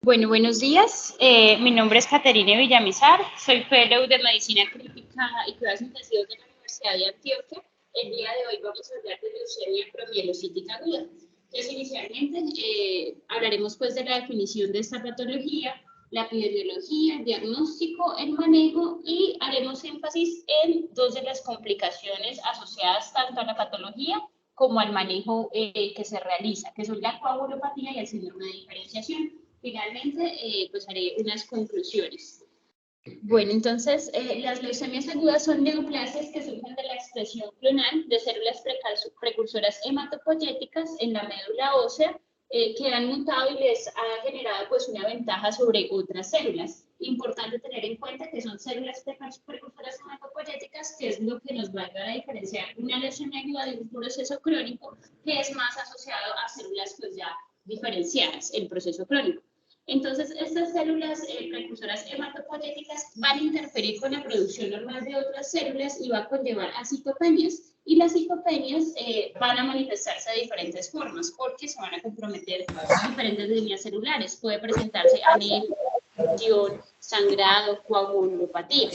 Bueno, buenos días. Mi nombre es Caterine Villamizar. Soy fellow de Medicina Crítica y Cuidados Intensivos de la Universidad de Antioquia. El día de hoy vamos a hablar de leucemia promielocítica aguda. Entonces, inicialmente hablaremos pues de la definición de esta patología, la epidemiología, el diagnóstico, el manejo y haremos énfasis en dos de las complicaciones asociadas tanto a la patología como al manejo que se realiza, que son la coagulopatía y el síndrome de diferenciación. Finalmente, pues haré unas conclusiones. Bueno, entonces, las leucemias agudas son neoplasias que surgen de la expresión clonal de células precursoras hematopoyéticas en la médula ósea que han mutado y les ha generado pues una ventaja sobre otras células. Importante tener en cuenta que son células precursoras hematopoyéticas, que es lo que nos va a ayudar a diferenciar una leucemia aguda de un proceso crónico que es más asociado a células pues ya diferenciadas, el proceso crónico. Entonces, estas células precursoras hematopoyéticas van a interferir con la producción normal de otras células y va a conllevar a citopenias. Y las citopenias van a manifestarse de diferentes formas porque se van a comprometer diferentes líneas celulares. Puede presentarse anemia, sangrado, coagulopatía.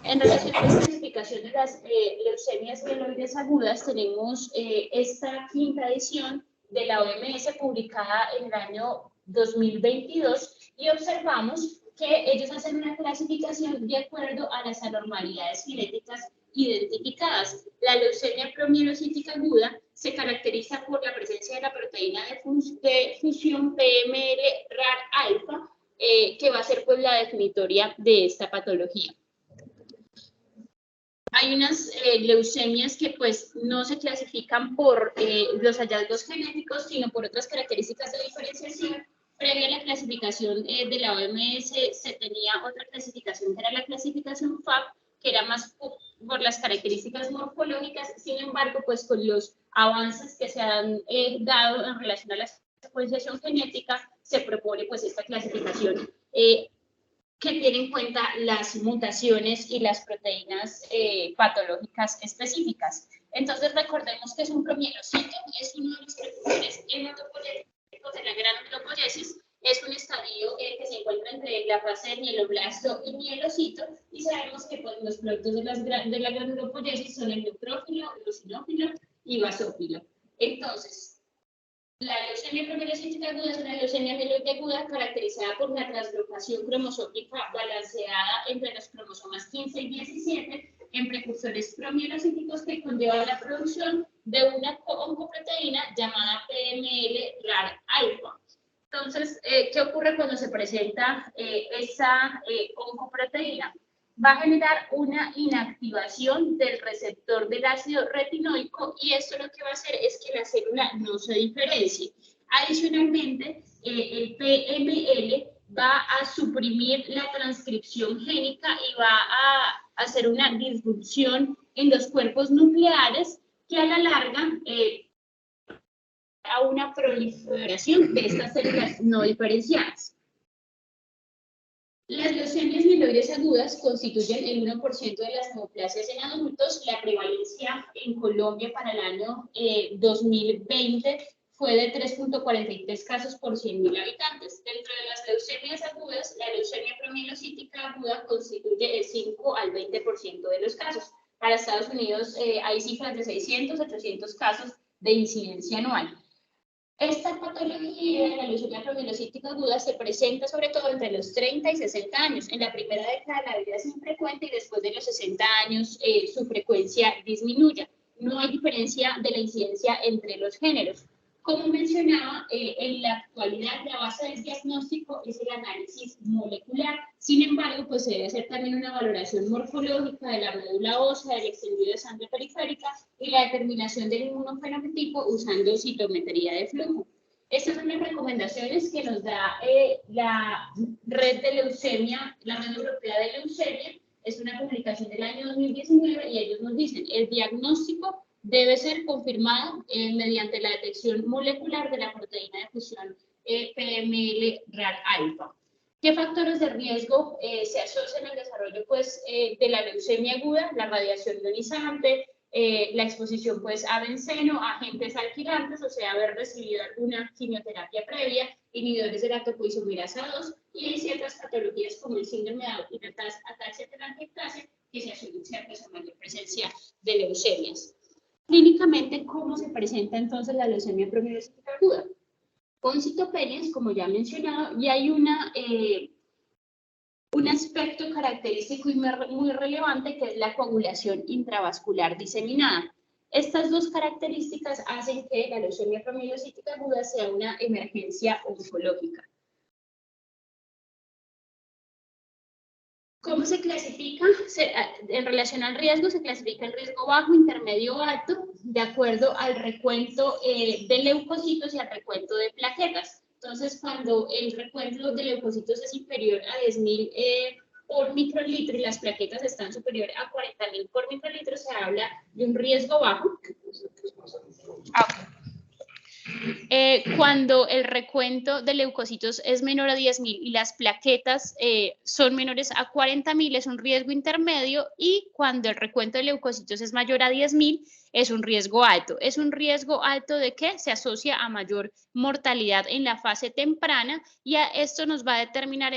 En relación a la clasificación de las leucemias mieloides agudas, tenemos esta quinta edición de la OMS publicada en el año 2022 y observamos que ellos hacen una clasificación de acuerdo a las anormalidades genéticas identificadas. La leucemia promielocítica aguda se caracteriza por la presencia de la proteína de fusión PML-RAR-alfa, que va a ser pues la definitoria de esta patología. Hay unas leucemias que pues no se clasifican por los hallazgos genéticos, sino por otras características de diferenciación. Previa a la clasificación de la OMS se tenía otra clasificación que era la clasificación FAB, que era más por las características morfológicas. Sin embargo, pues con los avances que se han dado en relación a la secuenciación genética, se propone pues esta clasificación que tiene en cuenta las mutaciones y las proteínas patológicas específicas. Entonces, recordemos que es un promielocito, es uno de los precursores hematopoyéticos de la granulopoyesis, es un estadio que se encuentra entre la fase de mieloblasto y mielocito, y sabemos que pues, los productos de la granulopoyesis son el neutrófilo, el eosinófilo y basófilo. Entonces, la leucemia promielocítica aguda es una leucemia mieloide aguda caracterizada por una translocación cromosómica balanceada entre los cromosomas 15 y 17 en precursores promielocíticos que conllevan la producción de una oncoproteína llamada PML-RAR-alfa. Entonces, ¿qué ocurre cuando se presenta esa oncoproteína? Va a generar una inactivación del receptor del ácido retinoico y esto lo que va a hacer es que la célula no se diferencie. Adicionalmente, el PML va a suprimir la transcripción génica y va a hacer una disrupción en los cuerpos nucleares que a la larga a una proliferación de estas células no diferenciadas. Las leucemias mieloides agudas constituyen el 1% de las neoplasias en adultos. La prevalencia en Colombia para el año 2020 fue de 3.43 casos por 100.000 habitantes. Dentro de las leucemias agudas, la leucemia promielocítica aguda constituye el 5 al 20% de los casos. Para Estados Unidos hay cifras de 600 a 800 casos de incidencia anual. Esta patología de la leucemia promielocítica aguda se presenta sobre todo entre los 30 y 60 años. En la primera década la vida es infrecuente y después de los 60 años su frecuencia disminuye. No hay diferencia de la incidencia entre los géneros. Como mencionaba, en la actualidad la base del diagnóstico es el análisis molecular. Sin embargo, pues se debe hacer también una valoración morfológica de la médula ósea, del extendido de sangre periférica y la determinación del inmunofenotipo usando citometría de flujo. Estas son las recomendaciones que nos da la red de leucemia, la red europea de leucemia. Es una publicación del año 2019 y ellos nos dicen el diagnóstico debe ser confirmado mediante la detección molecular de la proteína de fusión PML-RAR-alfa. ¿Qué factores de riesgo se asocian al desarrollo pues, de la leucemia aguda? La radiación ionizante, la exposición pues, a benceno, agentes alquilantes, o sea, haber recibido alguna quimioterapia previa, inhibidores de la topoisomerasa 2, y hay ciertas patologías como el síndrome de ataxia telangiectasia que se asocia pues, a mayor presencia de leucemias. Clínicamente, ¿cómo se presenta entonces la leucemia promielocítica aguda? Con citopenias, como ya he mencionado, y hay un aspecto característico y muy relevante que es la coagulación intravascular diseminada. Estas dos características hacen que la leucemia promielocítica aguda sea una emergencia oncológica. ¿Cómo se clasifica? En relación al riesgo, se clasifica el riesgo bajo, intermedio o alto, de acuerdo al recuento de leucocitos y al recuento de plaquetas. Entonces, cuando el recuento de leucocitos es inferior a 10.000 por microlitro y las plaquetas están superiores a 40.000 por microlitro, se habla de un riesgo bajo. Cuando el recuento de leucocitos es menor a 10.000 y las plaquetas son menores a 40.000 es un riesgo intermedio, y cuando el recuento de leucocitos es mayor a 10.000 es un riesgo alto. ¿Es un riesgo alto de qué? Se asocia a mayor mortalidad en la fase temprana, y a esto nos va a determinar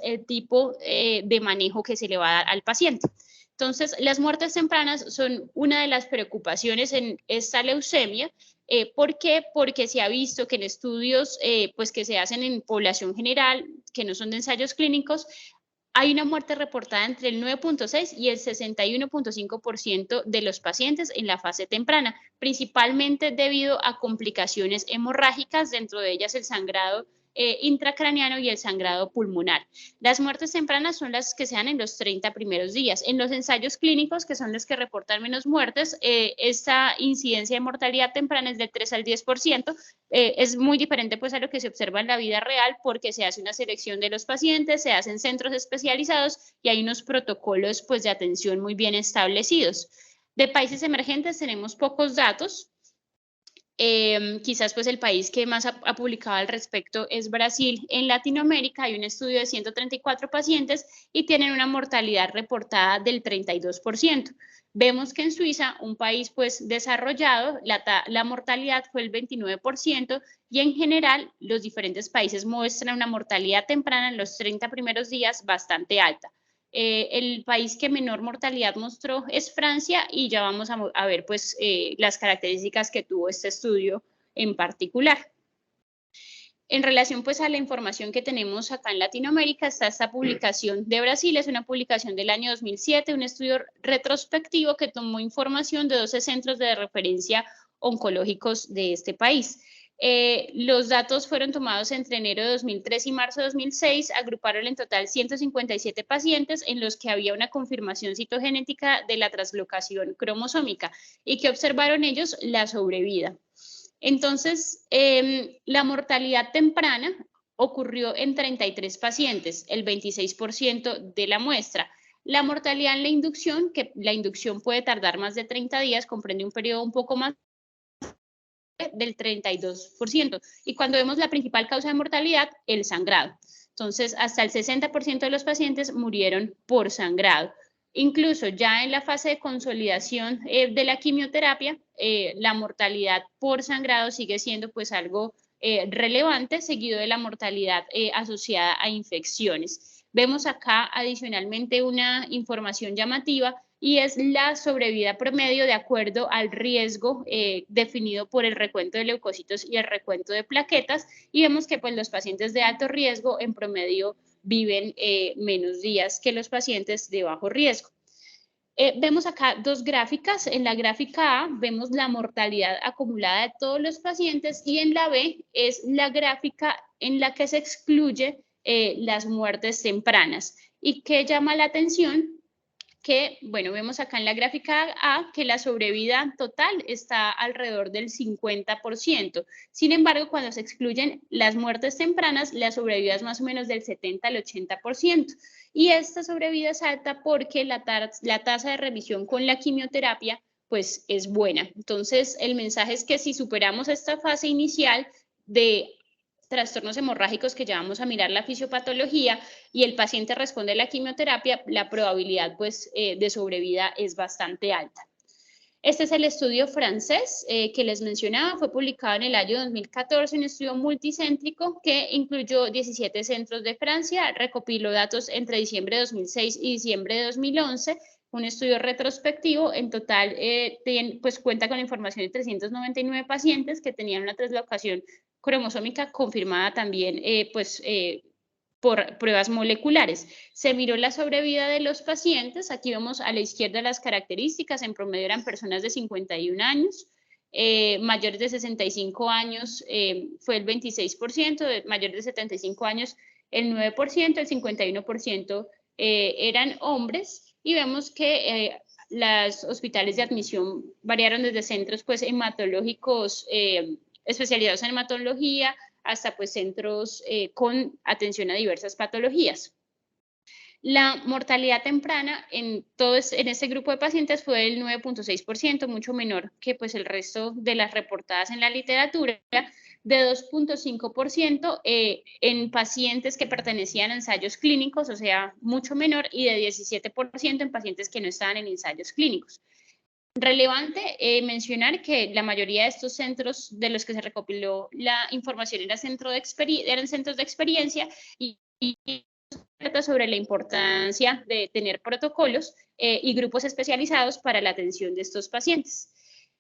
el tipo de manejo que se le va a dar al paciente. Entonces, las muertes tempranas son una de las preocupaciones en esta leucemia. ¿Por qué? Porque se ha visto que en estudios pues que se hacen en población general, que no son de ensayos clínicos, hay una muerte reportada entre el 9.6 y el 61.5% de los pacientes en la fase temprana, principalmente debido a complicaciones hemorrágicas, dentro de ellas el sangrado intracraneano y el sangrado pulmonar. Las muertes tempranas son las que se dan en los 30 primeros días. En los ensayos clínicos, que son los que reportan menos muertes, esta incidencia de mortalidad temprana es del 3 al 10%. Es muy diferente pues a lo que se observa en la vida real, porque se hace una selección de los pacientes, se hacen centros especializados y hay unos protocolos pues de atención muy bien establecidos. De países emergentes tenemos pocos datos. Quizás pues el país que más ha publicado al respecto es Brasil. En Latinoamérica hay un estudio de 134 pacientes y tienen una mortalidad reportada del 32%. Vemos que en Suiza, un país pues desarrollado, la mortalidad fue el 29%, y en general los diferentes países muestran una mortalidad temprana en los 30 primeros días bastante alta. El país que menor mortalidad mostró es Francia, y ya vamos a ver pues las características que tuvo este estudio en particular. En relación pues a la información que tenemos acá en Latinoamérica, está esta publicación de Brasil, es una publicación del año 2007, un estudio retrospectivo que tomó información de 12 centros de referencia oncológicos de este país. Los datos fueron tomados entre enero de 2003 y marzo de 2006, agruparon en total 157 pacientes en los que había una confirmación citogenética de la translocación cromosómica. ¿Y qué observaron ellos? La sobrevida. Entonces, la mortalidad temprana ocurrió en 33 pacientes, el 26% de la muestra. La mortalidad en la inducción, que la inducción puede tardar más de 30 días, comprende un periodo un poco más del 32%. Y cuando vemos la principal causa de mortalidad, el sangrado. Entonces, hasta el 60% de los pacientes murieron por sangrado. Incluso ya en la fase de consolidación de la quimioterapia, la mortalidad por sangrado sigue siendo pues algo relevante, seguido de la mortalidad asociada a infecciones. Vemos acá adicionalmente una información llamativa, y es la sobrevida promedio de acuerdo al riesgo definido por el recuento de leucocitos y el recuento de plaquetas, y vemos que pues, los pacientes de alto riesgo en promedio viven menos días que los pacientes de bajo riesgo. Vemos acá dos gráficas. En la gráfica A vemos la mortalidad acumulada de todos los pacientes, y en la B es la gráfica en la que se excluye las muertes tempranas. ¿Y qué llama la atención? Que, bueno, vemos acá en la gráfica A que la sobrevida total está alrededor del 50%. Sin embargo, cuando se excluyen las muertes tempranas, la sobrevida es más o menos del 70 al 80%. Y esta sobrevida es alta porque la tasa de remisión con la quimioterapia pues es buena. Entonces, el mensaje es que si superamos esta fase inicial de trastornos hemorrágicos, que ya vamos a mirar la fisiopatología, y el paciente responde a la quimioterapia, la probabilidad pues, de sobrevida es bastante alta. Este es el estudio francés que les mencionaba, fue publicado en el año 2014, un estudio multicéntrico que incluyó 17 centros de Francia, recopiló datos entre diciembre de 2006 y diciembre de 2011, un estudio retrospectivo. En total pues cuenta con información de 399 pacientes que tenían una translocación cromosómica confirmada también por pruebas moleculares. Se miró la sobrevida de los pacientes. Aquí vemos a la izquierda las características. En promedio eran personas de 51 años, mayores de 65 años fue el 26%, mayores de 75 años el 9%, el 51% eran hombres, y vemos que los hospitales de admisión variaron desde centros pues hematológicos especializados en hematología hasta pues centros con atención a diversas patologías. La mortalidad temprana en este grupo de pacientes fue del 9.6%, mucho menor que pues el resto de las reportadas en la literatura, de 2.5% en pacientes que pertenecían a ensayos clínicos, o sea, mucho menor, y de 17% en pacientes que no estaban en ensayos clínicos. Relevante mencionar que la mayoría de estos centros de los que se recopiló la información eran centros de experiencia y trata sobre la importancia de tener protocolos y grupos especializados para la atención de estos pacientes.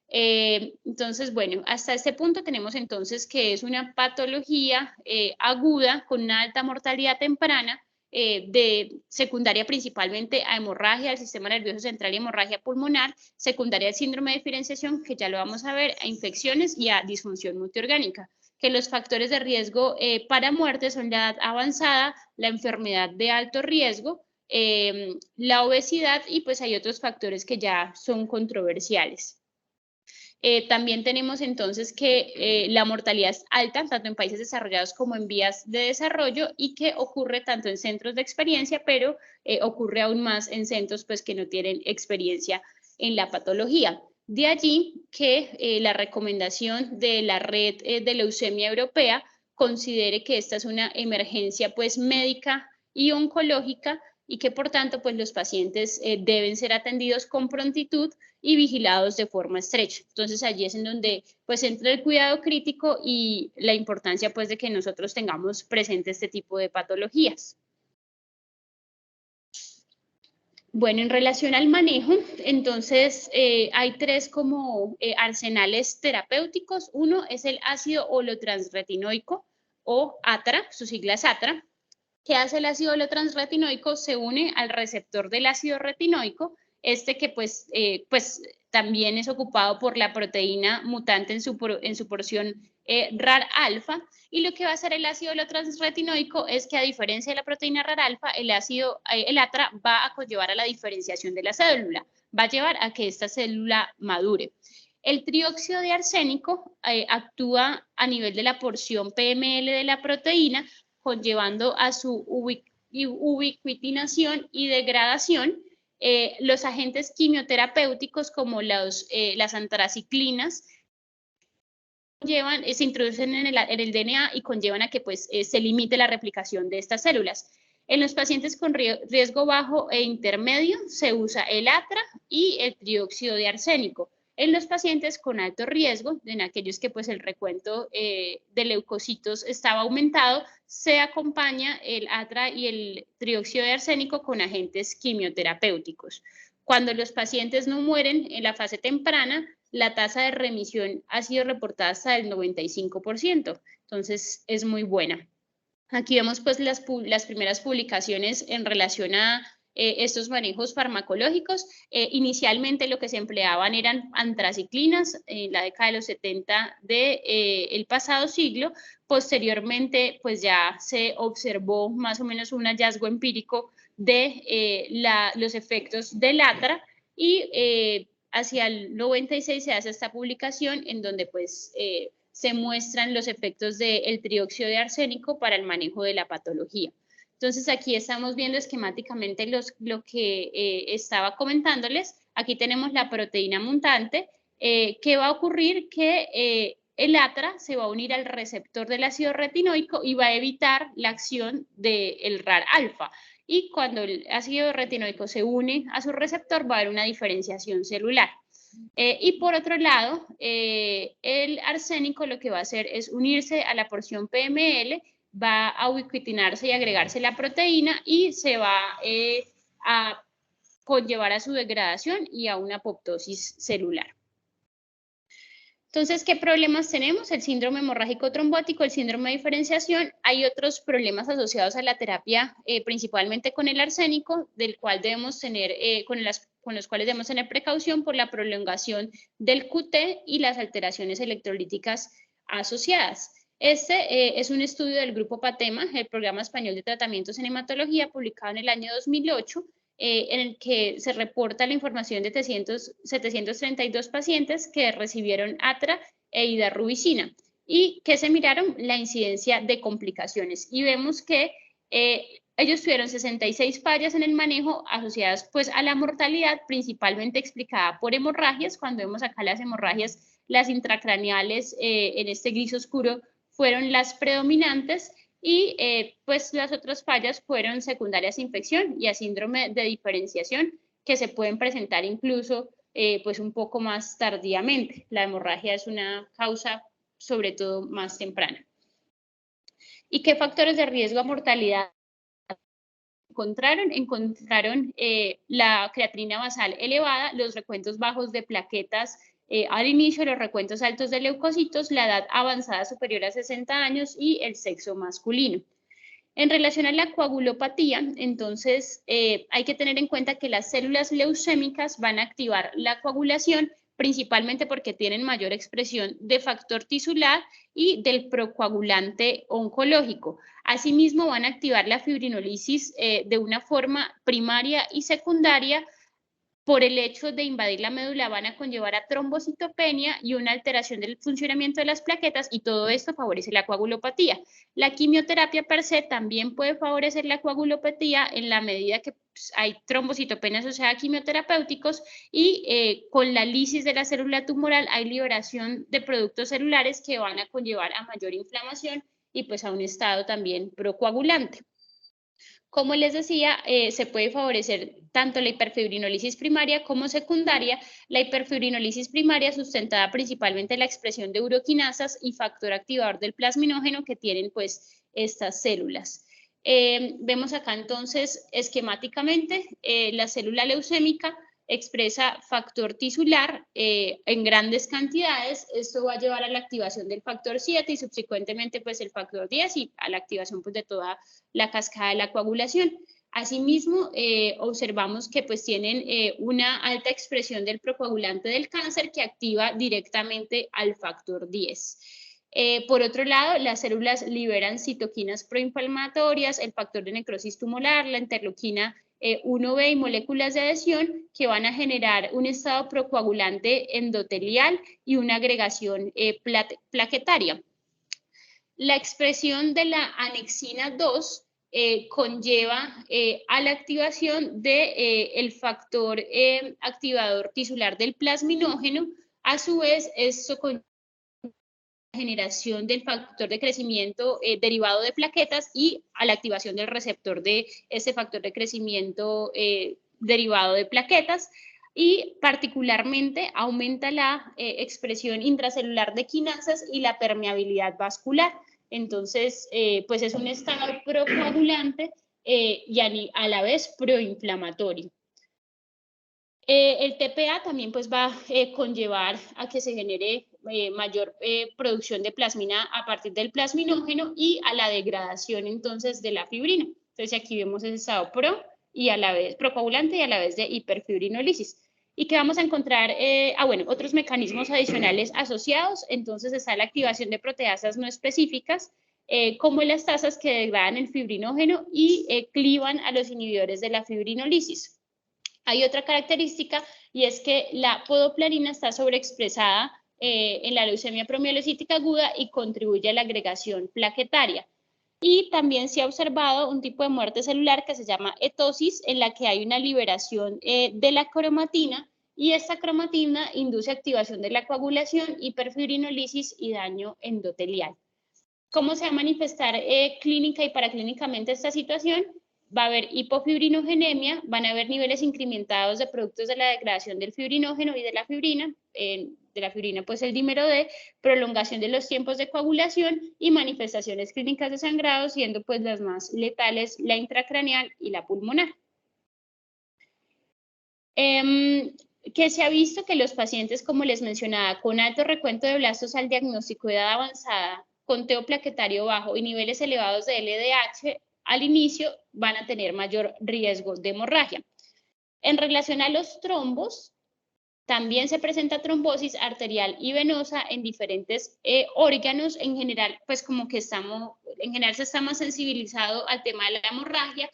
Entonces, bueno, hasta este punto tenemos entonces que es una patología aguda con una alta mortalidad temprana, de secundaria principalmente a hemorragia del sistema nervioso central y hemorragia pulmonar, secundaria al síndrome de diferenciación, que ya lo vamos a ver, a infecciones y a disfunción multiorgánica, que los factores de riesgo para muerte son la edad avanzada, la enfermedad de alto riesgo, la obesidad, y pues hay otros factores que ya son controversiales. También tenemos entonces que la mortalidad es alta, tanto en países desarrollados como en vías de desarrollo, y que ocurre tanto en centros de experiencia, pero ocurre aún más en centros pues, que no tienen experiencia en la patología. De allí que la recomendación de la Red de Leucemia Europea considere que esta es una emergencia pues, médica y oncológica, y que por tanto pues, los pacientes deben ser atendidos con prontitud y vigilados de forma estrecha. Entonces allí es en donde pues entra el cuidado crítico y la importancia pues de que nosotros tengamos presente este tipo de patologías. Bueno, en relación al manejo, entonces hay tres como arsenales terapéuticos. Uno es el ácido holotransretinoico o ATRA, su sigla es ATRA. ¿Qué hace el ácido holotransretinoico? Se une al receptor del ácido retinoico, que pues también es ocupado por la proteína mutante en su porción RAR alfa, y lo que va a hacer el ácido holotransretinoico es que, a diferencia de la proteína RAR alfa, el ATRA va a conllevar a la diferenciación de la célula, va a llevar a que esta célula madure. El trióxido de arsénico actúa a nivel de la porción PML de la proteína, conllevando a su ubiquitinación y degradación. Los agentes quimioterapéuticos como las antraciclinas se introducen en el DNA y conllevan a que pues, se limite la replicación de estas células. En los pacientes con riesgo bajo e intermedio se usa el ATRA y el trióxido de arsénico. En los pacientes con alto riesgo, en aquellos que pues el recuento de leucocitos estaba aumentado, se acompaña el ATRA y el trióxido de arsénico con agentes quimioterapéuticos. Cuando los pacientes no mueren en la fase temprana, la tasa de remisión ha sido reportada hasta del 95%, entonces es muy buena. Aquí vemos pues las primeras publicaciones en relación a estos manejos farmacológicos. Inicialmente lo que se empleaban eran antraciclinas en la década de los 70 del pasado siglo. Posteriormente pues ya se observó más o menos un hallazgo empírico de los efectos del ATRA, y hacia el 96 se hace esta publicación en donde pues se muestran los efectos del trióxido de arsénico para el manejo de la patología. Entonces aquí estamos viendo esquemáticamente lo que estaba comentándoles. Aquí tenemos la proteína mutante. ¿Qué va a ocurrir? Que el ATRA se va a unir al receptor del ácido retinoico y va a evitar la acción del RAR alfa. Y cuando el ácido retinoico se une a su receptor, va a haber una diferenciación celular. Y por otro lado, el arsénico lo que va a hacer es unirse a la porción PML, va a ubiquitinarse y agregarse la proteína y se va a conllevar a su degradación y a una apoptosis celular. Entonces, ¿qué problemas tenemos? El síndrome hemorrágico trombótico, el síndrome de diferenciación. Hay otros problemas asociados a la terapia, principalmente con el arsénico, del cual debemos tener, con los cuales debemos tener precaución por la prolongación del QT y las alteraciones electrolíticas asociadas. Este es un estudio del grupo PATEMA, el Programa Español de Tratamientos en Hematología, publicado en el año 2008, en el que se reporta la información de 732 pacientes que recibieron atra e hidarrubicina y que se miraron la incidencia de complicaciones. Y vemos que ellos tuvieron 66 fallas en el manejo asociadas pues a la mortalidad, principalmente explicada por hemorragias. Cuando vemos acá las hemorragias, las intracraneales en este gris oscuro fueron las predominantes, y pues las otras fallas fueron secundarias a infección y a síndrome de diferenciación, que se pueden presentar incluso pues un poco más tardíamente. La hemorragia es una causa sobre todo más temprana. ¿Y qué factores de riesgo a mortalidad encontraron? Encontraron la creatinina basal elevada, los recuentos bajos de plaquetas al inicio, los recuentos altos de leucocitos, la edad avanzada superior a 60 años y el sexo masculino. En relación a la coagulopatía, entonces hay que tener en cuenta que las células leucémicas van a activar la coagulación, principalmente porque tienen mayor expresión de factor tisular y del procoagulante oncológico. Asimismo, van a activar la fibrinolisis de una forma primaria y secundaria. Por el hecho de invadir la médula, van a conllevar a trombocitopenia y una alteración del funcionamiento de las plaquetas, y todo esto favorece la coagulopatía. La quimioterapia per se también puede favorecer la coagulopatía en la medida que hay trombocitopenia asociada a quimioterapéuticos, y con la lisis de la célula tumoral hay liberación de productos celulares que van a conllevar a mayor inflamación y pues a un estado también procoagulante. Como les decía, se puede favorecer tanto la hiperfibrinolisis primaria como secundaria. La hiperfibrinolisis primaria sustentada principalmente en la expresión de uroquinasas y factor activador del plasminógeno que tienen pues estas células. Vemos acá entonces esquemáticamente la célula leucémica expresa factor tisular en grandes cantidades. Esto va a llevar a la activación del factor 7 y subsecuentemente pues el factor 10 y a la activación pues de toda la cascada de la coagulación. Asimismo, observamos que pues tienen una alta expresión del procoagulante del cáncer que activa directamente al factor 10. Por otro lado, las células liberan citoquinas proinflamatorias, el factor de necrosis tumoral, la interleuquina 1B y moléculas de adhesión que van a generar un estado procoagulante endotelial y una agregación plaquetaria. La expresión de la anexina 2 conlleva a la activación del factor activador tisular del plasminógeno. A su vez, esto conlleva la generación del factor de crecimiento derivado de plaquetas y a la activación del receptor de ese factor de crecimiento derivado de plaquetas, y particularmente aumenta la expresión intracelular de quinasas y la permeabilidad vascular. Entonces, pues es un estado procoagulante y a la vez proinflamatorio. El TPA también pues va a conllevar a que se genere mayor producción de plasmina a partir del plasminógeno y a la degradación entonces de la fibrina. Entonces aquí vemos ese estado y a la vez procoagulante y a la vez de hiperfibrinolisis. ¿Y qué vamos a encontrar? Bueno, otros mecanismos adicionales asociados. Entonces está la activación de proteasas no específicas, como las tasas que degradan el fibrinógeno y clivan a los inhibidores de la fibrinolisis. Hay otra característica y es que la podoplanina está sobreexpresada en la leucemia promielocítica aguda y contribuye a la agregación plaquetaria. Y también se ha observado un tipo de muerte celular que se llama etosis, en la que hay una liberación de la cromatina, y esta cromatina induce activación de la coagulación, hiperfibrinolisis y daño endotelial. ¿Cómo se va a manifestar clínica y paraclínicamente esta situación? va a haber hipofibrinogenemia, van a haber niveles incrementados de productos de la degradación del fibrinógeno y de la fibrina pues el dímero D, prolongación de los tiempos de coagulación y manifestaciones clínicas de sangrado, siendo pues las más letales la intracraneal y la pulmonar. Que se ha visto que los pacientes, como les mencionaba, con alto recuento de blastos al diagnóstico de edad avanzada, conteo plaquetario bajo y niveles elevados de LDH al inicio van a tener mayor riesgo de hemorragia. En relación a los trombos, también se presenta trombosis arterial y venosa en diferentes órganos. En general, pues como que en general se está más sensibilizado al tema de la hemorragia.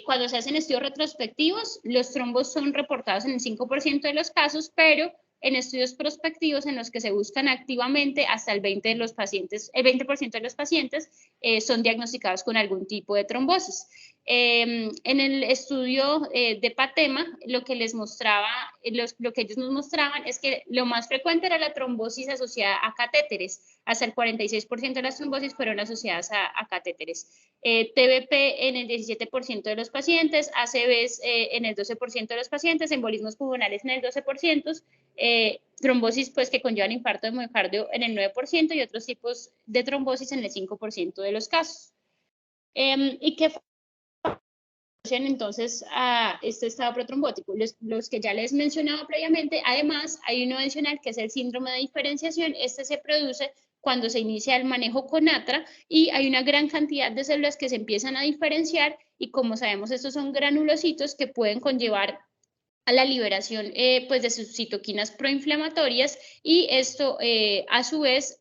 Cuando se hacen estudios retrospectivos, los trombos son reportados en el 5% de los casos, pero en estudios prospectivos en los que se buscan activamente, hasta el 20% de los pacientes son diagnosticados con algún tipo de trombosis. En el estudio de PATEMA, lo que ellos nos mostraban es que lo más frecuente era la trombosis asociada a catéteres. Hasta el 46% de las trombosis fueron asociadas a catéteres. TBP en el 17% de los pacientes, ACVs en el 12% de los pacientes, embolismos pulmonares en el 12%, trombosis pues que conllevan infarto de miocardio en el 9% y otros tipos de trombosis en el 5% de los casos. ¿Y qué entonces a este estado protrombótico? Los que ya les mencionaba previamente. Además, hay uno adicional que es el síndrome de diferenciación. Este se produce cuando se inicia el manejo con atra y hay una gran cantidad de células que se empiezan a diferenciar y, como sabemos, estos son granulocitos que pueden conllevar a la liberación pues de sus citoquinas proinflamatorias y esto a su vez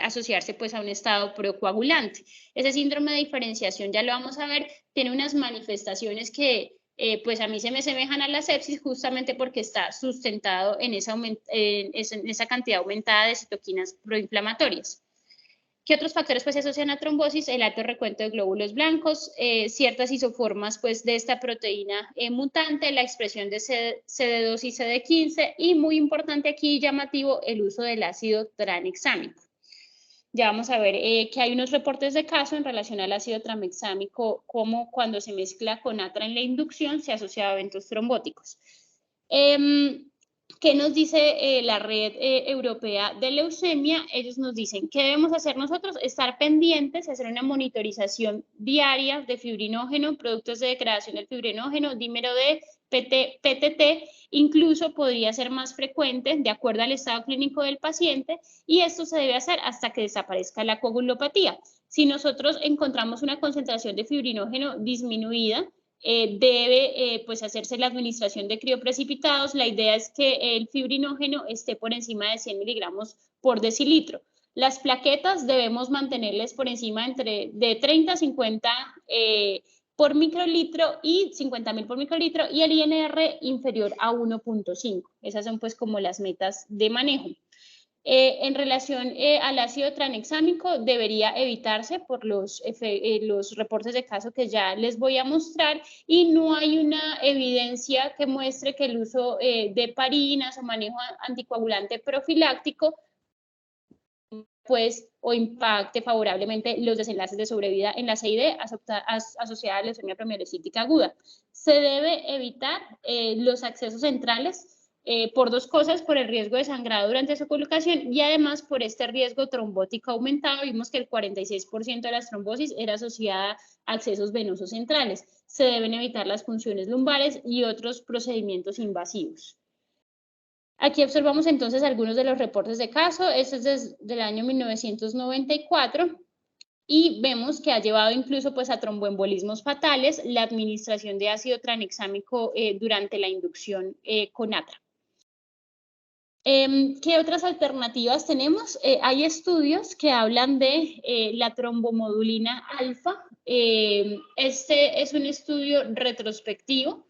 asociarse pues a un estado procoagulante. Ese síndrome de diferenciación, ya lo vamos a ver, tiene unas manifestaciones que pues a mí se me asemejan a la sepsis justamente porque está sustentado en esa cantidad aumentada de citoquinas proinflamatorias. ¿Qué otros factores pues se asocian a trombosis? El alto recuento de glóbulos blancos, ciertas isoformas pues de esta proteína mutante, la expresión de CD2 y CD15 y muy importante aquí llamativo el uso del ácido tranexámico. Ya vamos a ver que hay unos reportes de caso en relación al ácido tranexámico, como cuando se mezcla con atra en la inducción se asocia a eventos trombóticos. ¿Qué nos dice la red europea de leucemia? Ellos nos dicen, ¿qué debemos hacer nosotros? Estar pendientes, hacer una monitorización diaria de fibrinógeno, productos de degradación del fibrinógeno, dímero D, PTT, incluso podría ser más frecuente de acuerdo al estado clínico del paciente y esto se debe hacer hasta que desaparezca la coagulopatía. Si nosotros encontramos una concentración de fibrinógeno disminuida, debe pues hacerse la administración de crioprecipitados. La idea es que el fibrinógeno esté por encima de 100 miligramos por decilitro. Las plaquetas debemos mantenerles por encima de 30 a 50 por microlitro y 50.000 por microlitro y el INR inferior a 1.5. Esas son pues como las metas de manejo. En relación al ácido tranexámico debería evitarse por los reportes de caso que ya les voy a mostrar y no hay una evidencia que muestre que el uso de heparinas o manejo anticoagulante profiláctico pues o impacte favorablemente los desenlaces de sobrevida en la CID asociada a leucemia promielocítica aguda. Se debe evitar los accesos centrales por dos cosas, por el riesgo de sangrado durante su colocación y además por este riesgo trombótico aumentado. Vimos que el 46% de las trombosis era asociada a accesos venosos centrales. Se deben evitar las punciones lumbares y otros procedimientos invasivos. Aquí observamos entonces algunos de los reportes de caso. Este es desde el año 1994. Y vemos que ha llevado incluso pues a tromboembolismos fatales la administración de ácido tranexámico durante la inducción con atra. ¿Qué otras alternativas tenemos? Hay estudios que hablan de la trombomodulina alfa. Este es un estudio retrospectivo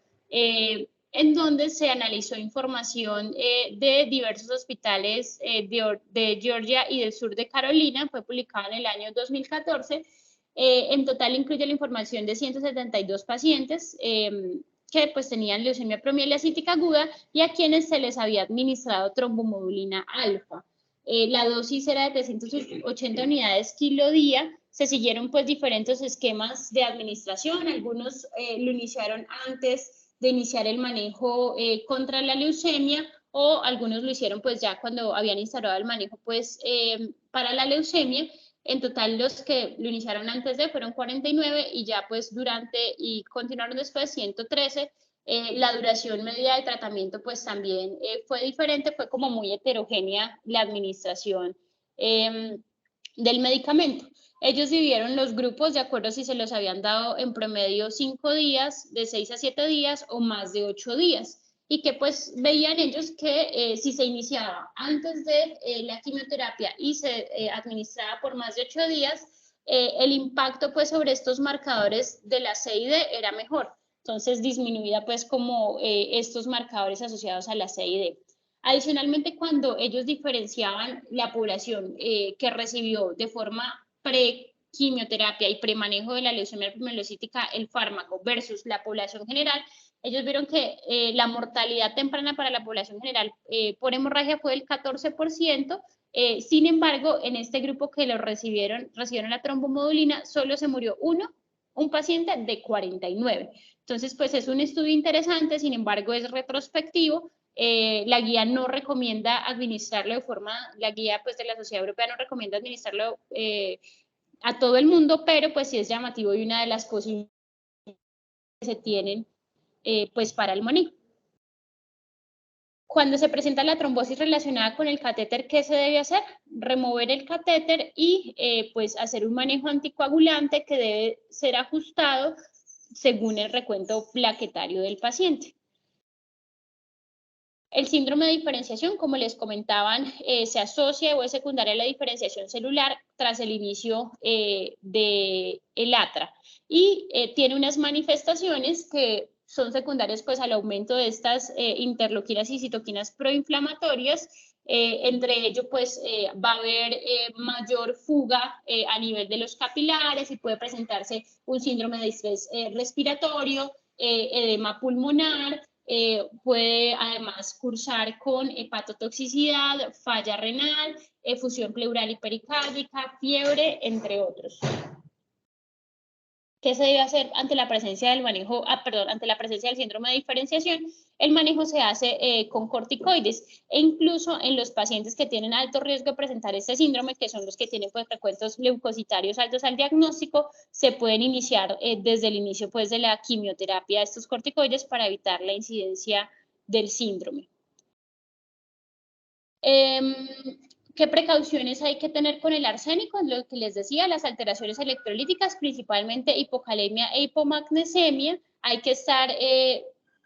en donde se analizó información de diversos hospitales de Georgia y del sur de Carolina. Fue publicado en el año 2014. En total incluye la información de 172 pacientes que pues tenían leucemia promielocítica aguda y a quienes se les había administrado trombomodulina alfa. La dosis era de 380 unidades kilo día se siguieron pues diferentes esquemas de administración, algunos lo iniciaron antes de iniciar el manejo contra la leucemia, o algunos lo hicieron pues ya cuando habían instalado el manejo pues para la leucemia. En total los que lo iniciaron antes de fueron 49 y ya pues durante y continuaron después 113. La duración media de tratamiento pues también fue diferente, fue como muy heterogénea la administración del medicamento. Ellos dividieron los grupos de acuerdo a si se los habían dado en promedio 5 días, de 6 a 7 días o más de 8 días. Y que pues veían ellos que si se iniciaba antes de la quimioterapia y se administraba por más de 8 días, el impacto pues sobre estos marcadores de la CID era mejor. Entonces disminuía pues como estos marcadores asociados a la CID. Adicionalmente, cuando ellos diferenciaban la población que recibió de forma pre-quimioterapia y premanejo de la leucemia mielocítica el fármaco versus la población general, ellos vieron que la mortalidad temprana para la población general por hemorragia fue del 14%, sin embargo, en este grupo que lo recibieron la trombomodulina, solo se murió un paciente de 49. Entonces, pues es un estudio interesante, sin embargo, es retrospectivo. La guía no recomienda administrarlo de forma, la guía pues de la Sociedad Europea no recomienda administrarlo a todo el mundo, pero pues sí es llamativo y una de las posibilidades que se tienen pues para el manejo. Cuando se presenta la trombosis relacionada con el catéter, ¿qué se debe hacer? Remover el catéter y pues hacer un manejo anticoagulante que debe ser ajustado según el recuento plaquetario del paciente. El síndrome de diferenciación, como les comentaban, se asocia o es secundaria a la diferenciación celular tras el inicio del ATRA y tiene unas manifestaciones que son secundarias pues al aumento de estas interleuquinas y citoquinas proinflamatorias. Entre ellos pues va a haber mayor fuga a nivel de los capilares y puede presentarse un síndrome de estrés respiratorio, edema pulmonar, puede además cursar con hepatotoxicidad, falla renal, efusión pleural y pericárdica, fiebre, entre otros. ¿Qué se debe hacer ante la presencia del manejo, ante la presencia del síndrome de diferenciación? El manejo se hace con corticoides e incluso en los pacientes que tienen alto riesgo de presentar este síndrome, que son los que tienen pues recuentos leucocitarios altos al diagnóstico, se pueden iniciar desde el inicio pues de la quimioterapia estos corticoides para evitar la incidencia del síndrome. ¿Qué precauciones hay que tener con el arsénico? Lo que les decía, las alteraciones electrolíticas, principalmente hipocalemia e hipomagnesemia. Hay que estar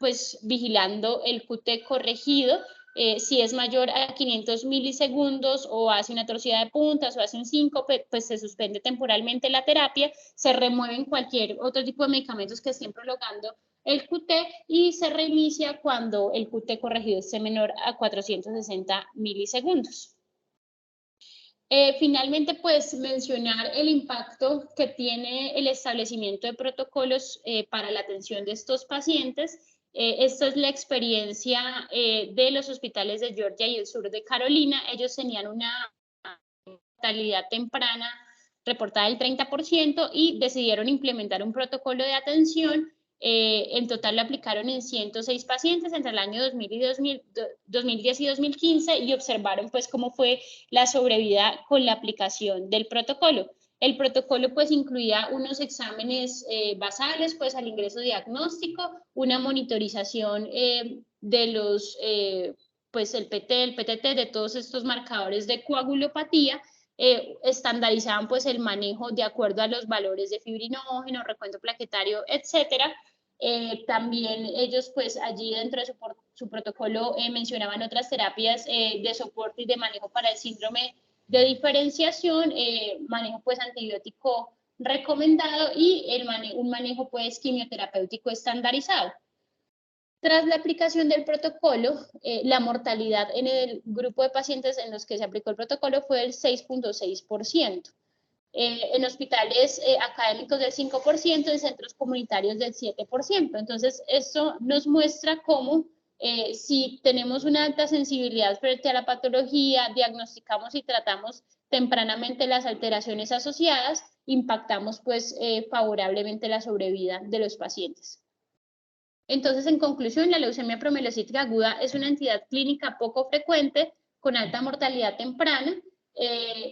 pues vigilando el QT corregido. Si es mayor a 500 milisegundos o hace una atrocidad de puntas o hace un síncope, pues se suspende temporalmente la terapia, se remueven cualquier otro tipo de medicamentos que estén prolongando el QT y se reinicia cuando el QT corregido esté menor a 460 milisegundos. Finalmente, pues mencionar el impacto que tiene el establecimiento de protocolos para la atención de estos pacientes. Esta es la experiencia de los hospitales de Georgia y el sur de Carolina. Ellos tenían una mortalidad temprana reportada del 30% y decidieron implementar un protocolo de atención. En total lo aplicaron en 106 pacientes entre el año 2010 y 2015 y observaron pues cómo fue la sobrevida con la aplicación del protocolo. El protocolo pues incluía unos exámenes basales pues al ingreso diagnóstico, una monitorización de los pues el PT, el PTT, de todos estos marcadores de coagulopatía. Estandarizaban pues el manejo de acuerdo a los valores de fibrinógeno, recuento plaquetario, etcétera. También ellos pues allí dentro de su protocolo mencionaban otras terapias de soporte y de manejo para el síndrome de diferenciación, manejo pues antibiótico recomendado y un manejo pues quimioterapéutico estandarizado. Tras la aplicación del protocolo, la mortalidad en el grupo de pacientes en los que se aplicó el protocolo fue del 6.6%. En hospitales académicos del 5%, en centros comunitarios del 7%. Entonces, esto nos muestra cómo Si tenemos una alta sensibilidad frente a la patología, diagnosticamos y tratamos tempranamente las alteraciones asociadas, impactamos pues favorablemente la sobrevida de los pacientes. Entonces, en conclusión, la leucemia promielocítica aguda es una entidad clínica poco frecuente con alta mortalidad temprana.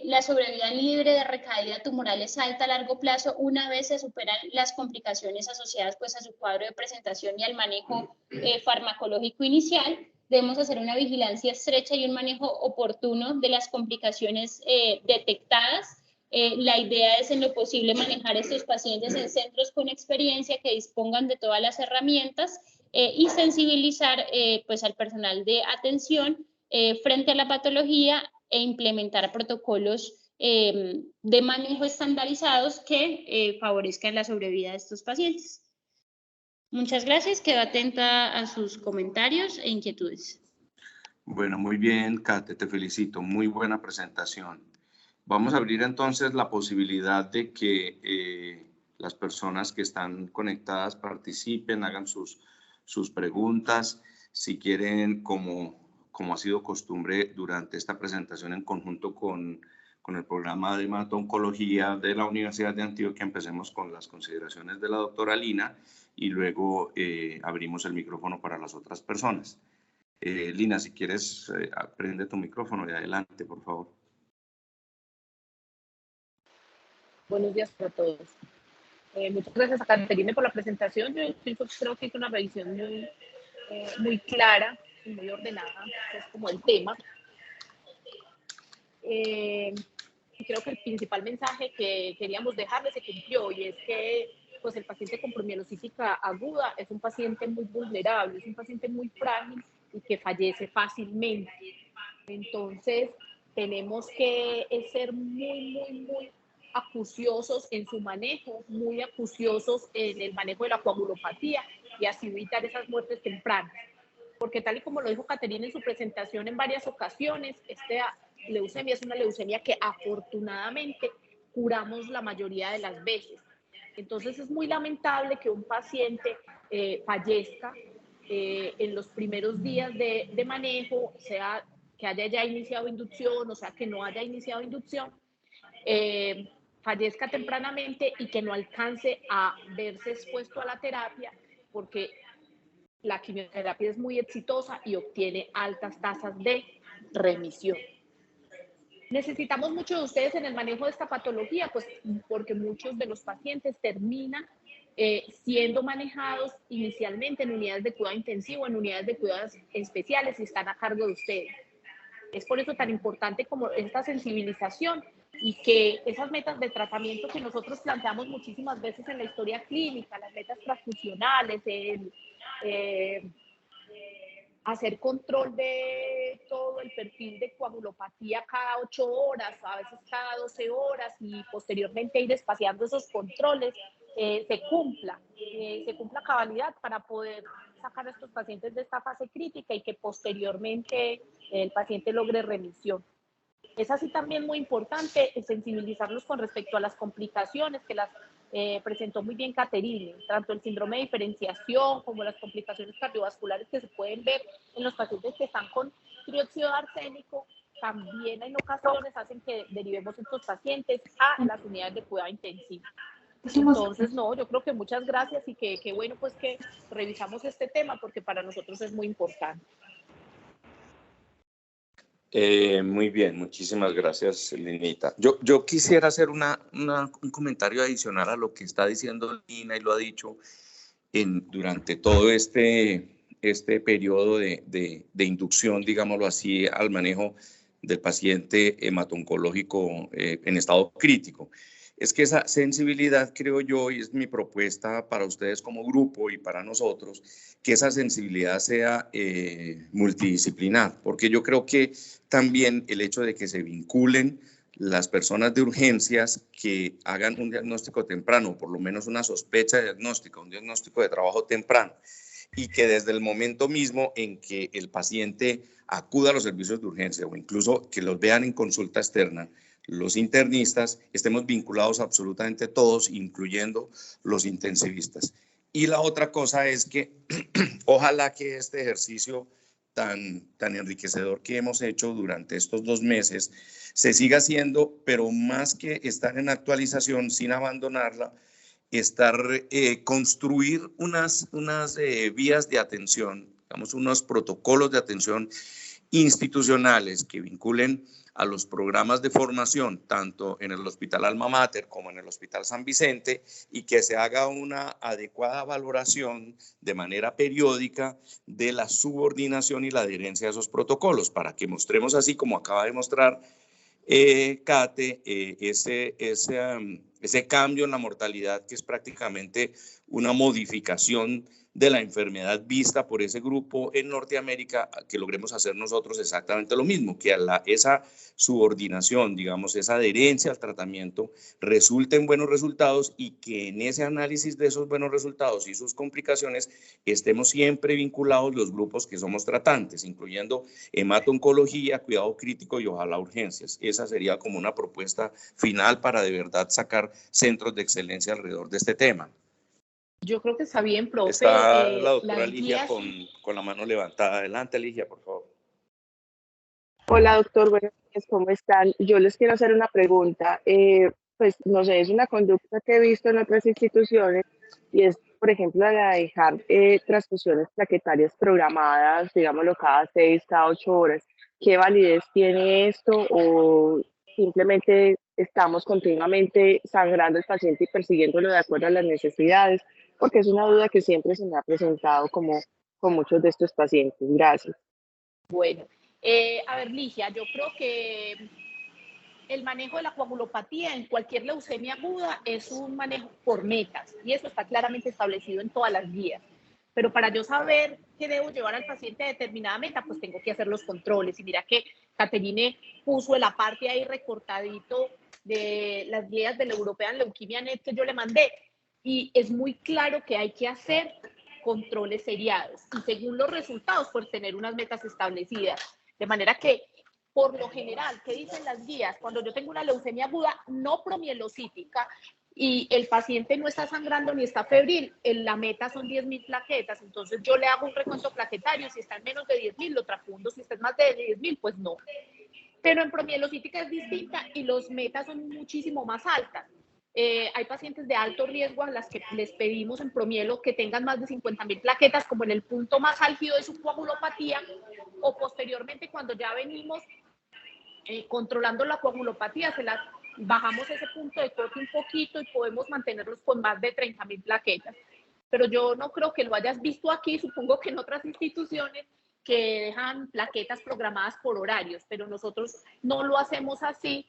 La sobrevida libre de recaída tumoral es alta a largo plazo una vez se superan las complicaciones asociadas pues, a su cuadro de presentación y al manejo farmacológico inicial. Debemos hacer una vigilancia estrecha y un manejo oportuno de las complicaciones detectadas. La idea es en lo posible manejar estos pacientes en centros con experiencia que dispongan de todas las herramientas y sensibilizar pues al personal de atención frente a la patología e implementar protocolos de manejo estandarizados que favorezcan la sobrevida de estos pacientes. Muchas gracias, quedo atenta a sus comentarios e inquietudes. Bueno, muy bien, Kate, te felicito, muy buena presentación. Vamos a abrir entonces la posibilidad de que las personas que están conectadas participen, hagan sus preguntas. Si quieren, como ha sido costumbre durante esta presentación en conjunto con el programa de hemato-oncología de la Universidad de Antioquia, empecemos con las consideraciones de la doctora Lina y luego abrimos el micrófono para las otras personas. Lina, si quieres, prende tu micrófono y adelante, por favor. Buenos días para todos. Muchas gracias a Caterine por la presentación. Yo creo que hizo una revisión muy clara y muy ordenada, que es como el tema. Creo que el principal mensaje que queríamos dejarles se cumplió, y es que pues, el paciente con promielocítica aguda es un paciente muy vulnerable, es un paciente muy frágil y que fallece fácilmente. Entonces, tenemos que ser muy acuciosos en su manejo, muy acuciosos en el manejo de la coagulopatía y así evitar esas muertes tempranas. Porque tal y como lo dijo Caterina en su presentación en varias ocasiones, esta leucemia es una leucemia que afortunadamente curamos la mayoría de las veces. Entonces es muy lamentable que un paciente fallezca en los primeros días de manejo, sea que haya ya iniciado inducción, o sea que no haya iniciado inducción, fallezca tempranamente y que no alcance a verse expuesto a la terapia, porque la quimioterapia es muy exitosa y obtiene altas tasas de remisión. Necesitamos mucho de ustedes en el manejo de esta patología, pues porque muchos de los pacientes terminan siendo manejados inicialmente en unidades de cuidado intensivo, en unidades de cuidados especiales y están a cargo de ustedes. Es por eso tan importante como esta sensibilización y que esas metas de tratamiento que nosotros planteamos muchísimas veces en la historia clínica, las metas transfusionales, hacer control de todo el perfil de coagulopatía cada 8 horas, a veces cada 12 horas y posteriormente ir espaciando esos controles, se cumpla cabalidad para poder sacar a estos pacientes de esta fase crítica y que posteriormente el paciente logre remisión. Es así también muy importante sensibilizarlos con respecto a las complicaciones que las presentó muy bien Caterine, tanto el síndrome de diferenciación como las complicaciones cardiovasculares que se pueden ver en los pacientes que están con trióxido de arsénico, también en ocasiones hacen que derivemos estos pacientes a las unidades de cuidado intensivo. Entonces, no, yo creo que muchas gracias y que bueno pues que revisamos este tema porque para nosotros es muy importante. Muy bien, muchísimas gracias, Linita. Yo quisiera hacer un comentario adicional a lo que está diciendo Lina y lo ha dicho durante todo este periodo de inducción, digámoslo así, al manejo del paciente hemato-oncológico en estado crítico. Es que esa sensibilidad, creo yo, y es mi propuesta para ustedes como grupo y para nosotros, que esa sensibilidad sea multidisciplinar, porque yo creo que también el hecho de que se vinculen las personas de urgencias que hagan un diagnóstico temprano, por lo menos una sospecha de diagnóstico, un diagnóstico de trabajo temprano, y que desde el momento mismo en que el paciente acuda a los servicios de urgencia o incluso que los vean en consulta externa, los internistas, estemos vinculados absolutamente todos, incluyendo los intensivistas. Y la otra cosa es que ojalá que este ejercicio tan enriquecedor que hemos hecho durante estos 2 meses se siga haciendo, pero más que estar en actualización sin abandonarla, construir unas vías de atención, digamos, unos protocolos de atención institucionales que vinculen a los programas de formación, tanto en el Hospital Alma Mater como en el Hospital San Vicente, y que se haga una adecuada valoración de manera periódica de la subordinación y la adherencia a esos protocolos, para que mostremos, así como acaba de mostrar Kate, ese cambio en la mortalidad, que es prácticamente una modificación de la enfermedad vista por ese grupo en Norteamérica, que logremos hacer nosotros exactamente lo mismo, que esa subordinación, digamos, esa adherencia al tratamiento resulte en buenos resultados, y que en ese análisis de esos buenos resultados y sus complicaciones estemos siempre vinculados los grupos que somos tratantes, incluyendo hemato-oncología, cuidado crítico y ojalá urgencias. Esa sería como una propuesta final para de verdad sacar centros de excelencia alrededor de este tema. Yo creo que está bien, profe. Está la doctora Ligia con la mano levantada. Adelante, Ligia, por favor. Hola, doctor. Buenos días, ¿cómo están? Yo les quiero hacer una pregunta. Pues, no sé, es una conducta que he visto en otras instituciones, y es, por ejemplo, la de dejar transfusiones plaquetarias programadas, digámoslo, cada 6, cada 8 horas. ¿Qué validez tiene esto? ¿O simplemente estamos continuamente sangrando al paciente y persiguiéndolo de acuerdo a las necesidades? Porque es una duda que siempre se me ha presentado como con muchos de estos pacientes. Gracias. Bueno, a ver, Ligia, yo creo que el manejo de la coagulopatía en cualquier leucemia aguda es un manejo por metas, y eso está claramente establecido en todas las guías. Pero para yo saber que debo llevar al paciente a determinada meta, pues tengo que hacer los controles. Y mira que Caterine puso la parte ahí recortadito de las guías del European Leukemia Net que yo le mandé. Y es muy claro que hay que hacer controles seriados y según los resultados, pues tener unas metas establecidas. De manera que, por lo general, ¿qué dicen las guías? Cuando yo tengo una leucemia aguda no promielocítica y el paciente no está sangrando ni está febril, la meta son 10.000 plaquetas, entonces yo le hago un recuento plaquetario, si está en menos de 10.000 lo transfundo, si está en más de 10.000 pues no. Pero en promielocítica es distinta y los metas son muchísimo más altas. Hay pacientes de alto riesgo a las que les pedimos en promielo que tengan más de 50.000 plaquetas como en el punto más álgido de su coagulopatía, o posteriormente cuando ya venimos controlando la coagulopatía, se las bajamos ese punto de corte un poquito y podemos mantenerlos con más de 30.000 plaquetas. Pero yo no creo que lo hayas visto aquí, supongo que en otras instituciones que dejan plaquetas programadas por horarios, pero nosotros no lo hacemos así,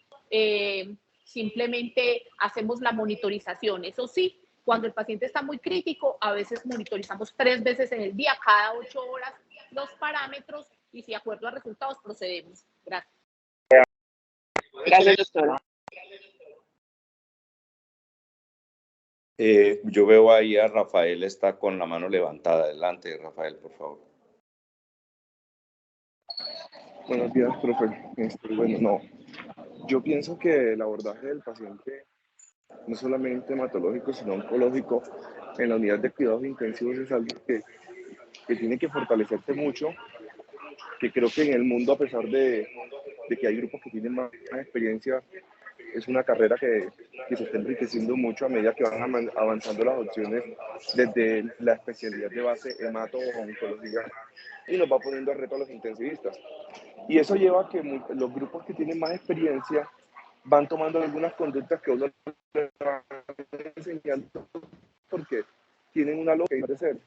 simplemente hacemos la monitorización. Eso sí, cuando el paciente está muy crítico, a veces monitorizamos 3 veces en el día, cada 8 horas, los parámetros, y si de acuerdo a resultados procedemos. Gracias. Gracias, doctora. Yo veo ahí a Rafael, está con la mano levantada. Adelante, Rafael, por favor. Buenos días, profe. Bueno, no. Yo pienso que el abordaje del paciente, no solamente hematológico, sino oncológico, en la unidad de cuidados intensivos es algo que tiene que fortalecerse mucho, que creo que en el mundo, a pesar de que hay grupos que tienen más experiencia, es una carrera que se está enriqueciendo mucho a medida que van avanzando las opciones desde la especialidad de base hemato o oncología, y nos va poniendo a reto a los intensivistas. Y eso lleva a que los grupos que tienen más experiencia van tomando algunas conductas que uno les va enseñando porque tienen una lógica de hacer.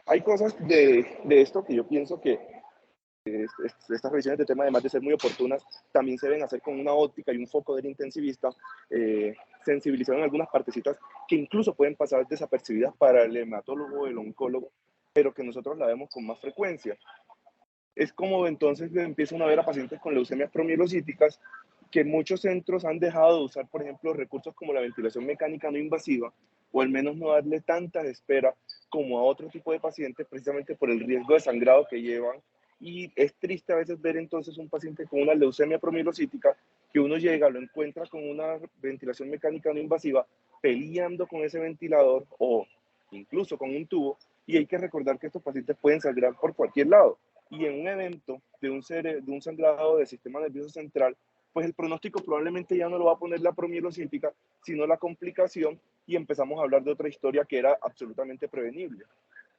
Hay cosas de esto que yo pienso que estas revisiones de tema, además de ser muy oportunas, también se deben hacer con una óptica y un foco del intensivista, sensibilizando en algunas partecitas que incluso pueden pasar desapercibidas para el hematólogo o el oncólogo, pero que nosotros la vemos con más frecuencia. Es como entonces empiezan a ver a pacientes con leucemias promielocíticas que muchos centros han dejado de usar, por ejemplo, recursos como la ventilación mecánica no invasiva, o al menos no darle tanta espera como a otro tipo de pacientes, precisamente por el riesgo de sangrado que llevan. Y es triste a veces ver entonces un paciente con una leucemia promielocítica que uno llega, lo encuentra con una ventilación mecánica no invasiva, peleando con ese ventilador o incluso con un tubo, y hay que recordar que estos pacientes pueden sangrar por cualquier lado. Y en un evento de un sangrado del sistema nervioso central, pues el pronóstico probablemente ya no lo va a poner la promielocítica, sino la complicación, y empezamos a hablar de otra historia que era absolutamente prevenible.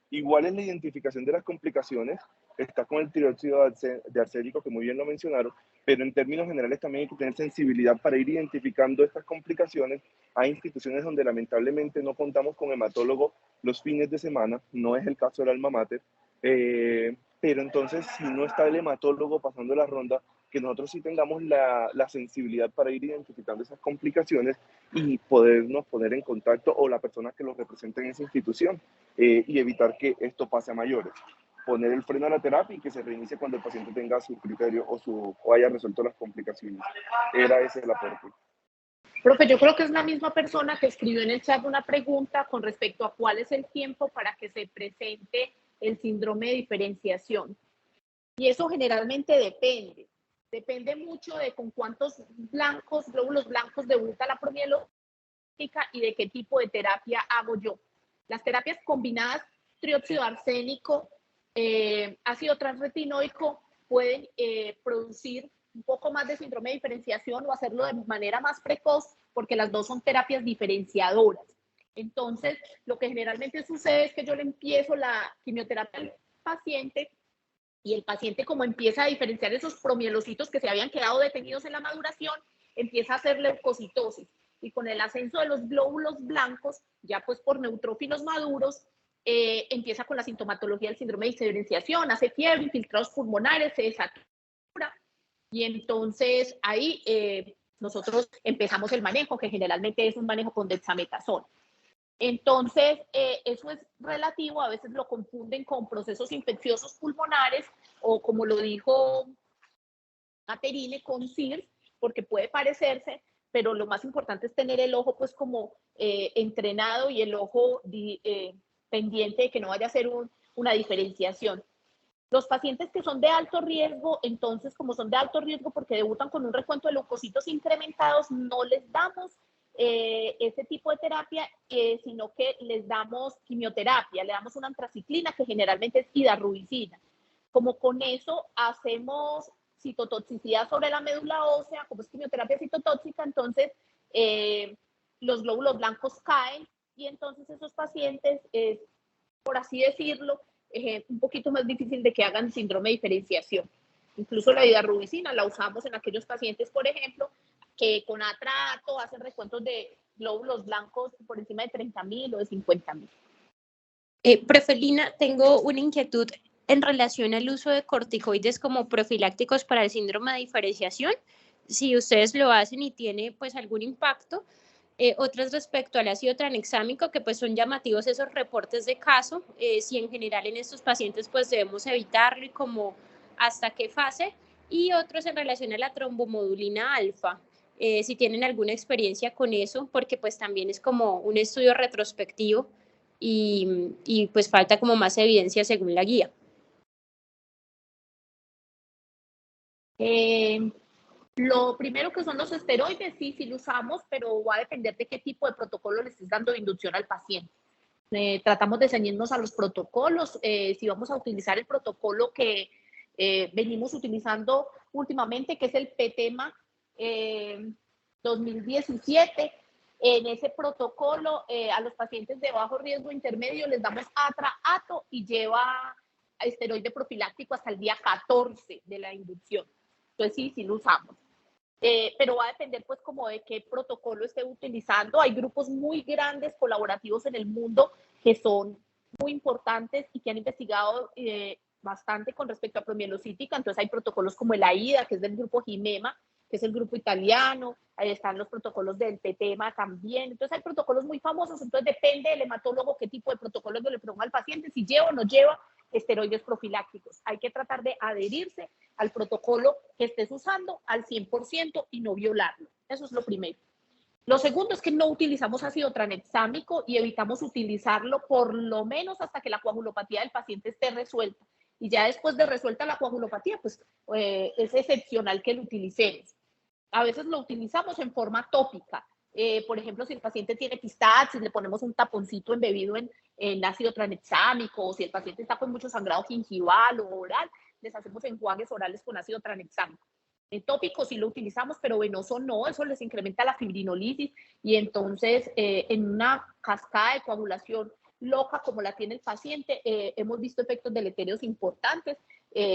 Igual es la identificación de las complicaciones, está con el trióxido de arsénico, que muy bien lo mencionaron, pero en términos generales también hay que tener sensibilidad para ir identificando estas complicaciones. Hay instituciones donde lamentablemente no contamos con hematólogo los fines de semana, no es el caso del alma mater, pero entonces si no está el hematólogo pasando la ronda, que nosotros sí tengamos la sensibilidad para ir identificando esas complicaciones y podernos poner en contacto, o la persona que los represente en esa institución, y evitar que esto pase a mayores. Poner el freno a la terapia y que se reinicie cuando el paciente tenga su criterio o haya resuelto las complicaciones. Era ese el aporte. Profe, yo creo que es la misma persona que escribió en el chat una pregunta con respecto a cuál es el tiempo para que se presente el síndrome de diferenciación. Y eso generalmente depende mucho de con cuántos glóbulos blancos debuta la promielocítica y de qué tipo de terapia hago yo. Las terapias combinadas, trióxido arsénico, ácido transretinoico, pueden producir un poco más de síndrome de diferenciación o hacerlo de manera más precoz, porque las dos son terapias diferenciadoras. Entonces, lo que generalmente sucede es que yo le empiezo la quimioterapia al paciente, y el paciente, como empieza a diferenciar esos promielocitos que se habían quedado detenidos en la maduración, empieza a hacer leucocitosis. Y con el ascenso de los glóbulos blancos, ya pues por neutrófilos maduros, empieza con la sintomatología del síndrome de diferenciación, hace fiebre, infiltrados pulmonares, se desatura. Y entonces ahí nosotros empezamos el manejo, que generalmente es un manejo con dexametasona. Entonces, eso es relativo, a veces lo confunden con procesos infecciosos pulmonares o, como lo dijo Caterine, con CIRS, porque puede parecerse, pero lo más importante es tener el ojo pues como entrenado y el ojo pendiente de que no vaya a ser una diferenciación. Los pacientes que son de alto riesgo, entonces, como son de alto riesgo porque debutan con un recuento de leucocitos incrementados, no les damos ese tipo de terapia, sino que les damos quimioterapia, le damos una antraciclina, que generalmente es hidarubicina. Como con eso hacemos citotoxicidad sobre la médula ósea, como es quimioterapia citotóxica, entonces los glóbulos blancos caen, y entonces esos pacientes, por así decirlo, un poquito más difícil de que hagan síndrome de diferenciación. Incluso la hidarubicina la usamos en aquellos pacientes, por ejemplo, que con atrato hacen recuentos de glóbulos blancos por encima de 30.000 o de 50.000. Profe Lina, tengo una inquietud en relación al uso de corticoides como profilácticos para el síndrome de diferenciación. Si ustedes lo hacen y tiene pues algún impacto. Otras respecto al ácido tranexámico, que pues son llamativos esos reportes de caso, si en general en estos pacientes pues debemos evitarlo y como hasta qué fase. Y otros en relación a la trombomodulina alfa, si tienen alguna experiencia con eso, porque pues también es como un estudio retrospectivo y pues falta como más evidencia según la guía. Lo primero que son los esteroides, sí lo usamos, pero va a depender de qué tipo de protocolo le estés dando de inducción al paciente. Tratamos de ceñirnos a los protocolos. Si vamos a utilizar el protocolo que venimos utilizando últimamente, que es el PTEMA 2017, en ese protocolo a los pacientes de bajo riesgo intermedio les damos ato y lleva esteroide profiláctico hasta el día 14 de la inducción. Entonces sí lo usamos. Pero va a depender pues como de qué protocolo esté utilizando. Hay grupos muy grandes colaborativos en el mundo que son muy importantes y que han investigado bastante con respecto a promielocítica. Entonces hay protocolos como el AIDA, que es del grupo GIMEMA, que es el grupo italiano. Ahí están los protocolos del PTEMA también. Entonces hay protocolos muy famosos. Entonces depende del hematólogo qué tipo de protocolos le ponga al paciente, si lleva o no lleva esteroides profilácticos. Hay que tratar de adherirse al protocolo que estés usando al 100% y no violarlo. Eso es lo primero. Lo segundo es que no utilizamos ácido tranexámico y evitamos utilizarlo por lo menos hasta que la coagulopatía del paciente esté resuelta. Y ya después de resuelta la coagulopatía, pues es excepcional que lo utilicemos. A veces lo utilizamos en forma tópica. Por ejemplo, si el paciente tiene epistaxis, le ponemos un taponcito embebido en en ácido tranexámico, o si el paciente está con mucho sangrado gingival o oral, les hacemos enjuagues orales con ácido tranexámico. En tópico sí lo utilizamos, pero venoso no, eso les incrementa la fibrinolisis y entonces en una cascada de coagulación loca como la tiene el paciente, hemos visto efectos deleterios importantes.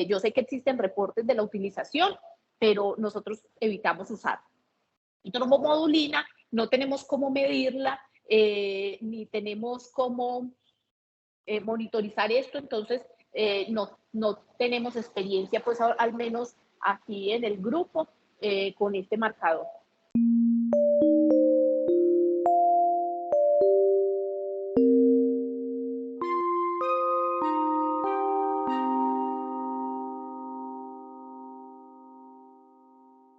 Yo sé que existen reportes de la utilización, pero nosotros evitamos usar. Y trombomodulina, no tenemos cómo medirla, ni tenemos cómo monitorizar esto, entonces no tenemos experiencia, pues al menos aquí en el grupo, con este marcador.